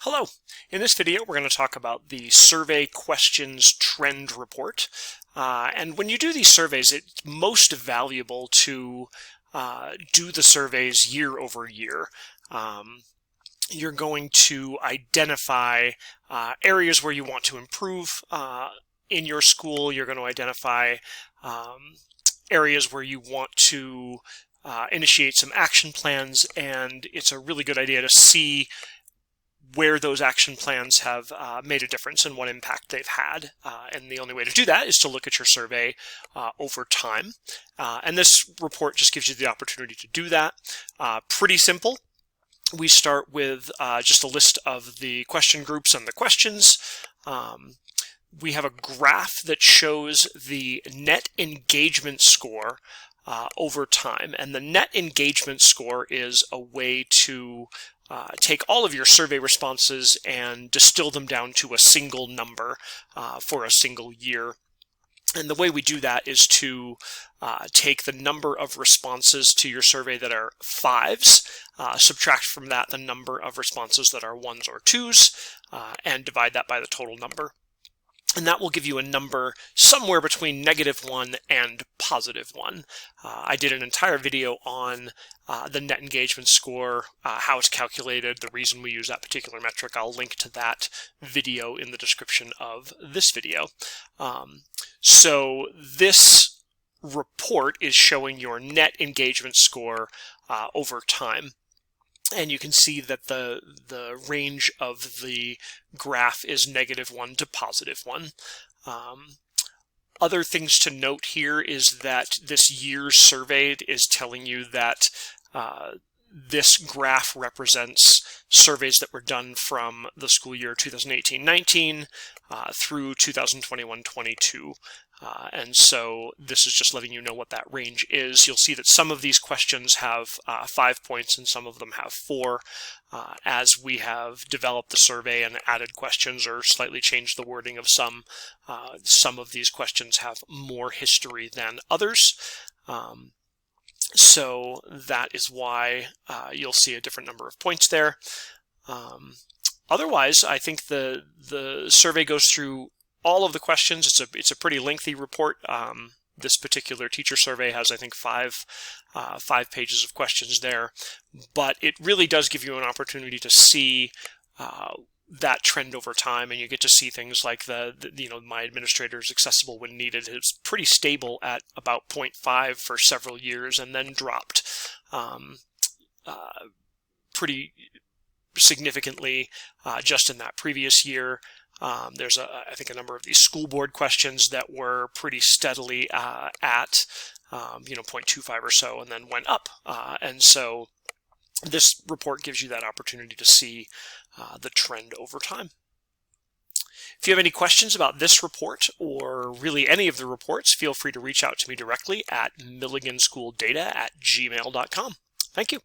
Hello. In this video, we're going to talk about the Survey Questions Trend Report. And when you do these surveys, it's most valuable to do the surveys year over year. You're going to identify areas where you want to improve in your school. You're going to identify areas where you want to initiate some action plans, and it's a really good idea to see where those action plans have made a difference and what impact they've had. And the only way to do that is to look at your survey over time. And this report just gives you the opportunity to do that. Pretty simple. We start with just a list of the question groups and the questions. We have a graph that shows the net engagement score over time. And the net engagement score is a way to take all of your survey responses and distill them down to a single number for a single year. And the way we do that is to take the number of responses to your survey that are 5s, subtract from that the number of responses that are 1s or 2s, and divide that by the total number. And that will give you a number somewhere between -1 and +1. I did an entire video on the net engagement score, how it's calculated, the reason we use that particular metric. I'll link to that video in the description of this video. So this report is showing your net engagement score over time. And you can see that the range of the graph is -1 to +1. Other things to note here is that this year's surveyed is telling you that this graph represents surveys that were done from the school year 2018-19 through 2021-22. And so this is just letting you know what that range is. You'll see that some of these questions have 5 points and some of them have 4. As we have developed the survey and added questions or slightly changed the wording of some of these questions have more history than others. So that is why you'll see a different number of points there. Otherwise, I think the survey goes through all of the questions. It's a pretty lengthy report. This particular teacher survey has, I think, 5 pages of questions there, but it really does give you an opportunity to see that trend over time, and you get to see things like my administrator's accessible when needed is pretty stable at about 0.5 for several years, and then dropped pretty significantly just in that previous year. There's I think a number of these school board questions that were pretty steadily at 0.25 or so, and then went up. And so this report gives you that opportunity to see the trend over time. If you have any questions about this report or really any of the reports, feel free to reach out to me directly at milliganschooldata@gmail.com. Thank you.